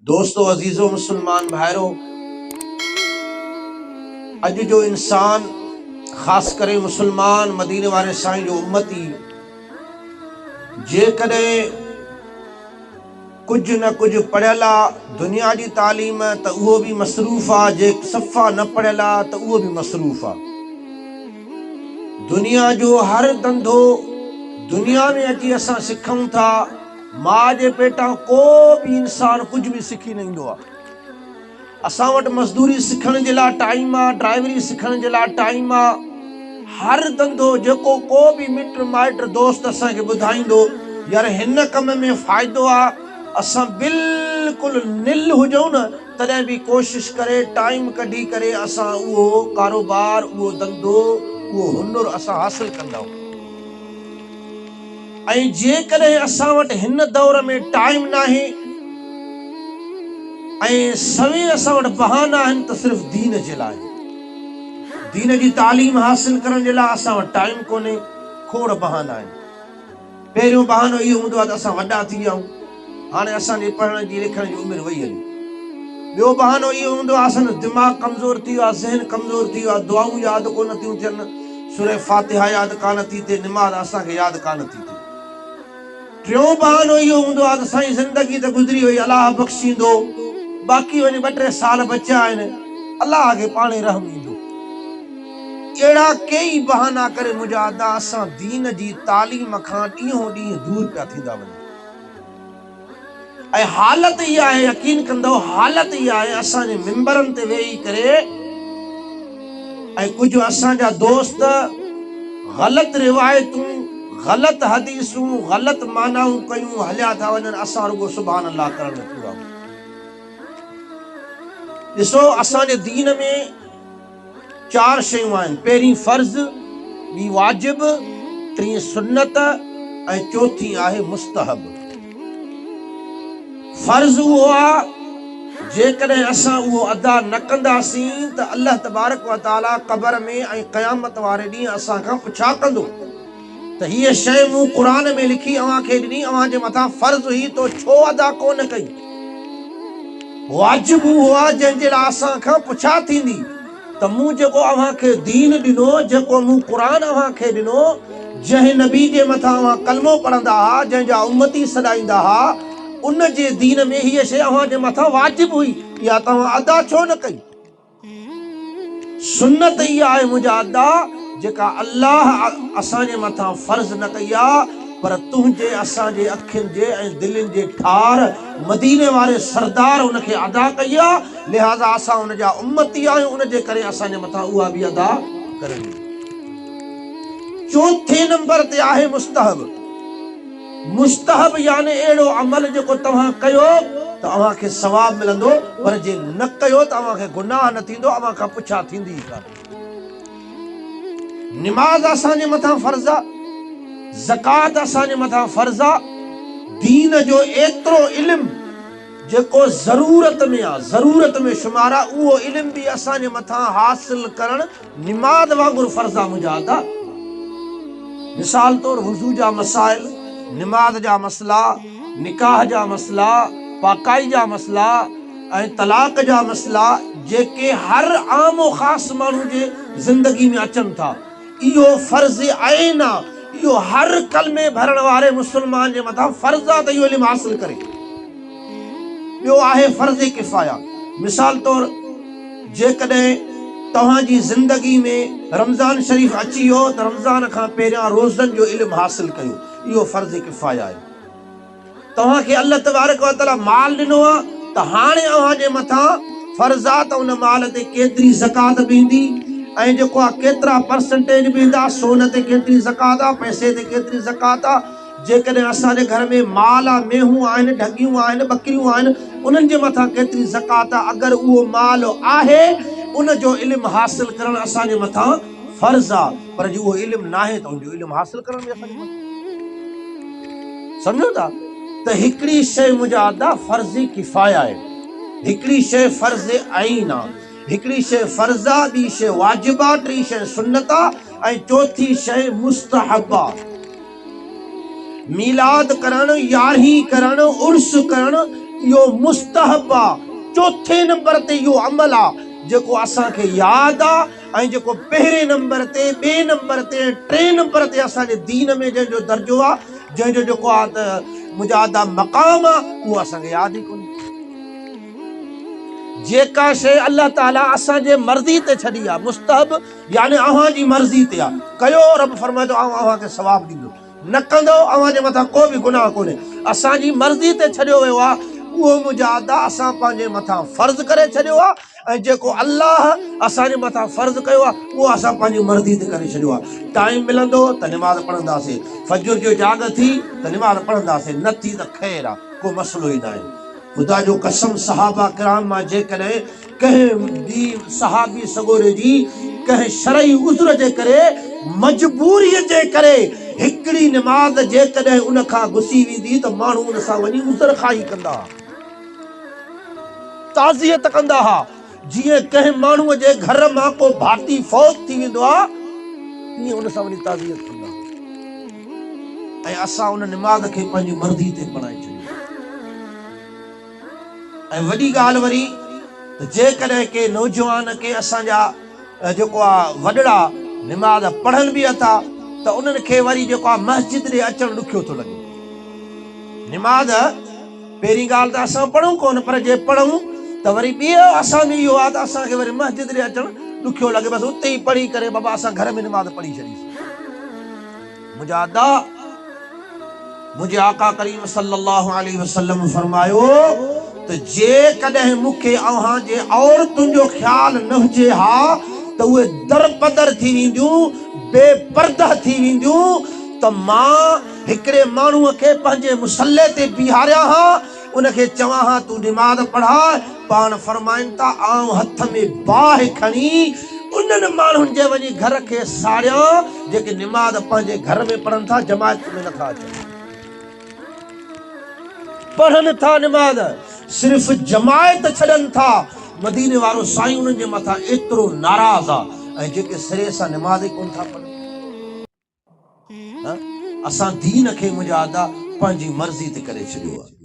दोस्तों अजीजो मुसलमान भाइरों, अज जो इंसान खास करे मुसलमान मदीने वाले साईं जो उम्मती जेकॾहिं कुछ न कुछ पढ़ियल आहे दुनिया जी तालीम त उहो भी मसरूफ़ आहे, जे सफ़ा न पढ़ियल आहे त उहो भी मसरूफ़ आहे। दुनिया जो हर धंधो दुनिया में अची असां सिखूं था। मां जे पेटां को भी इंसान कुछ भी सिखी न ईंदो आहे। असां वटि मज़दूरी सिखण जे लाइ टाइम आहे, ड्राइवरी सिखण जे लाइ टाइम आहे। हर धंधो जेको को भी मिट माइट दोस्त असांखे ॿुधाईंदो यार हिन कम में फ़ाइदो आहे, असां बिल्कुलु निल हुजूं न तॾहिं भी कोशिश करे टाइम कढी करे असां उहो कारोबार, उहो धंधो, उहो हुनुर असां हासिल कंदा आहियूं। ऐं जेकॾहिं असां वटि हिन दौर में टाइम नाहे ऐं सवे असां वटि बहाना आहिनि त सिर्फ़ दीन जे लाइ, दीन जी तालीम हासिल करण जे लाइ असां वटि टाइम कोन्हे, खोड़ बहाना आहिनि। पहिरियों बहानो इहो हूंदो आहे त असां वॾा थी विया आहियूं, हाणे असांजे पढ़ण जी लिखण जी उमिरि वई हली। ॿियो बहानो इहो हूंदो आहे असांजो दिमाग़ कमज़ोर थी वियो आहे, ज़हन कमज़ोर थी वियो आहे, दुआऊं यादि कोन थियूं थियनि, सूरह फातिहा यादि कान थी थिए, निमाज़ असांखे यादि कान थी थिए। टियों बहानो इहो हूंदो आहे त साईं ज़िंदगी त गुज़री वई, अलाह बख़्शींदो, बाक़ी वञी 2-3 साल बचिया आहिनि, अलाह खे पाणे रहम ईंदो। अहिड़ा कई बहाना करे मुंहिंजा असां दीन जी तालीम खां ॾींहों ॾींहुं दूर पिया थींदा वञूं। ऐं हालत इहा आहे, यकीन कंदो, हालत इहा आहे असांजे मिंबरनि ते वेही करे ऐं कुझु असांजा दोस्त ग़लति रिवायतूं, ग़लति हदीसूं, ग़लति मानाऊं कयूं हलिया था वञनि, असां रुगो सुभान अल्लाह करण में पूरा। ॾिसो असांजे दीन में 4 शयूं आहिनि। पहिरीं फ़र्ज़, ॿी वाजिब, टीं सुन्नत ऐं चौथी आहे मुस्तहब। फ़र्ज़ उहो आहे जेकॾहिं असां उहो अदा न कंदासीं त अल्लाह तबारक व तआला क़बर में ऐं क़यामत वारे ॾींहुं असां खां पुछा कंदो त हीअ शइ मूं क़ुरान में लिखी अव्हांखे ॾिनी, अव्हांजे मथां फ़र्ज़ हुई, तो छो अदा कोन कई। वाजिब उहो आहे जंहिंजे लाइ असां खां पुछा थींदी त मूं जेको अव्हांखे दीन ॾिनो, जेको मूं क़ुरान अव्हांखे ॾिनो, जंहिं नबी जे मथां अव्हां कलमो पढ़ंदा हुआ, जंहिंजा उम्मती सॾाईंदा हुआ, उन जे दीन में हीअ शइ अव्हांजे मथां वाजिब हुई, इहा तव्हां अदा छो न कई। सुन्नत इहा आहे मुंहिंजा अदा जेका अल्लाह असांजे मथां फ़र्ज़ न कई आहे, पर तुंहिंजे असांजे अखियुनि जे ऐं दिलनि जे ठार मदीने वारे सरदार उनखे अदा कई आहे, लिहाज़ा असां उनजा उम्मती आहियूं, उन जे करे असांजे मथां उहा बि अदा करणी। चौथे नंबर ते आहे मुस्तहब। मुस्तहब यानी अहिड़ो अमल जेको तव्हां कयो त अव्हांखे सवाब मिलंदो, पर जे न कयो त अव्हांखे गुनाह न थींदो, अव्हां खां पुछा थींदी ई कान। निमाज़ असांजे मथां फ़र्ज़ आहे, ज़कात असांजे मथां फ़र्ज़ आहे, दीन जो एतिरो इल्मु जेको ज़रूरत में आहे, ज़रूरत में शुमार आहे, उहो इल्मु बि असांजे मथां हासिल करणु निमाज़ वांगुरु फ़र्ज़ आहे मुंहिंजा अदा। मिसाल तौर वुज़ू जा मसाइल, निमाज़ जा मसला, निकाह जा मसला, पाकाई जा मसला ऐं तलाक जा मसला, जेके हर आम और ख़ास माण्हू जे ज़िंदगी में अचनि था, इहो फ़र्ज़ आइन आहे, इहो हर कलमे भरण वारे मुसलमान जे मथां फ़र्ज़ आहे त इहो इल्मु हासिल करे। ॿियो आहे फ़र्ज़ किफ़ाया। मिसाल तौर जेकॾहिं तव्हांजी ज़िंदगी में रमज़ान शरीफ़ अची वियो त रमज़ान खां पहिरियां रोज़नि जो इल्मु हासिल कयो, इहो फ़र्ज़ किफ़ाया आहे। तव्हांखे अल्लाह तबारक व तआला माल ॾिनो आहे त हाणे अव्हांजे मथां फ़र्ज़ आहे त उन माल ते केतिरी ज़कात बीहंदी ऐं जेको आहे केतिरा परसेंटेज बीहंदा, सोन ते केतिरी ज़कात आहे, पैसे ते केतिरी ज़कात आहे। जेकॾहिं असांजे घर में माल आहे, मेहूं आहिनि, ढगियूं आहिनि, ॿकरियूं आहिनि, उन्हनि जे मथां केतिरी ज़कात आहे। अगरि उहो माल आहे, उन जो इल्मु हासिल करणु असांजे मथां फ़र्ज़ आहे, पर जो उहो इल्मु न आहे त उनजो इल्मु हासिल करण में असांजे मथां। सम्झो था त हिकिड़ी शइ मुंहिंजा अदा फ़र्ज़ किफ़ाया आहे, हिकिड़ी शइ फ़र्ज़ आइन आहे, हिकिड़ी शइ फ़र्ज़ आहे, ॿी शइ वाजिब आहे, टी शइ सुन्नत आहे ऐं चौथी शइ मुस्तहब आहे। मीलाद करणु, यारहीं करणु, उर्स करणु, इहो मुस्तहब आहे। चौथे नंबर ते इहो अमल आहे जेको असांखे यादि आहे ऐं जेको पहिरें नंबर ते, ॿिए नंबर ते, टे नंबर ते असांजे दीन में जंहिंजो दर्जो आहे, जंहिंजो जेको आहे त मुजादा मक़ाम आहे, उहो असांखे यादि ई कोन्हे। जेका शइ अल्लाह ताला असांजे मर्ज़ी ते छॾी आहे, मुस्तहब यानी अव्हांजी मर्ज़ी ते आहे, कयो रब फरमाए थो अव्हांखे सवाब ॾींदो, न कंदो अव्हांजे मथां को बि गुनाह कोन्हे। असांजी मर्ज़ी ते छॾियो वियो आहे, उहो मुजादा असां पंहिंजे मथां फर्ज़ करे छॾियो आहे, ऐं जेको अल्लाह असांजे मथां फर्ज़ कयो आहे उहो असां पंहिंजी मर्ज़ी ते करे छॾियो आहे। टाइम मिलंदो त निमाज़ पढ़ंदासीं, फजर जो जाग थी त निमाज़ पढ़ंदासीं, न थी त ख़ैर आहे, को मसइलो ई न आहे। ख़ुदा जो कसम सहाबा किराम मां जेकॾहिं कंहिं बि सहाबी सगोरे जी कंहिं शरई उज़र जे करे, मजबूरीअ जे करे हिकिड़ी निमाज़ जेकॾहिं उन खां घुसी वेंदी त माण्हू उन सां वञी उज़र खाई कंदा, ताज़ियत कंदा हुआ। जीअं कंहिं माण्हूअ जे घर मां को भाती फौत थी वेंदो आहे, ईअं उन सां वञी ताज़ियत कंदा, ऐं असां उन निमाज़ खे पंहिंजी मर्ज़ी ते पढ़ाए छॾियो। ऐं वॾी ॻाल्हि वरी जेकॾहिं के नौजवान के असांजा जेको आहे वॾड़ा निमाज़ पढ़नि बि था त उन्हनि खे वरी जेको आहे मस्जिद ॾे अचणु ॾुखियो थो लॻे। निमाज़ पहिरीं ॻाल्हि त असां पढ़ूं कोन, पर जे पढ़ूं त वरी ॿियो असां में इहो आहे त असांखे वरी मस्जिद ॾे अचणु ॾुखियो लॻे, बसि उते ई पढ़ी करे बाबा असां घर में निमाज़ पढ़ी छॾीसीं। मुंहिंजा मुंहिंजे आका करीम सल्लल्लाहु अलैहि वसल्लम फरमायो त जेकॾहिं मूंखे अव्हांजे औरतुनि जो ख़्यालु न हुजे हा त उहे दरपदर थी वेंदियूं, बेपर्दा थी वेंदियूं, त मां हिकिड़े माण्हूअ खे पंहिंजे मुसल्ले ते बीहारियां हा, उनखे चवां हा तूं निमाज़ पढ़ाए, पाण फरमाइनि था आऊं हथ में बाहि खणी उन्हनि माण्हुनि जे वञी घर खे साड़ियां जेके निमाज़ पंहिंजे घर में पढ़नि था, जमायत में नथा अचनि, पढ़नि था निमाज़, सिर्फ़ जमायत छॾनि था। मदीने वारो साईं उन्हनि जे मथां एतिरो नाराज़ आहे, ऐं जेके सिरे सां निमाज़ ई कोन था पढ़नि। असां दीन खे मुंहिंजा पंहिंजी मर्ज़ी ते करे छॾियो आहे।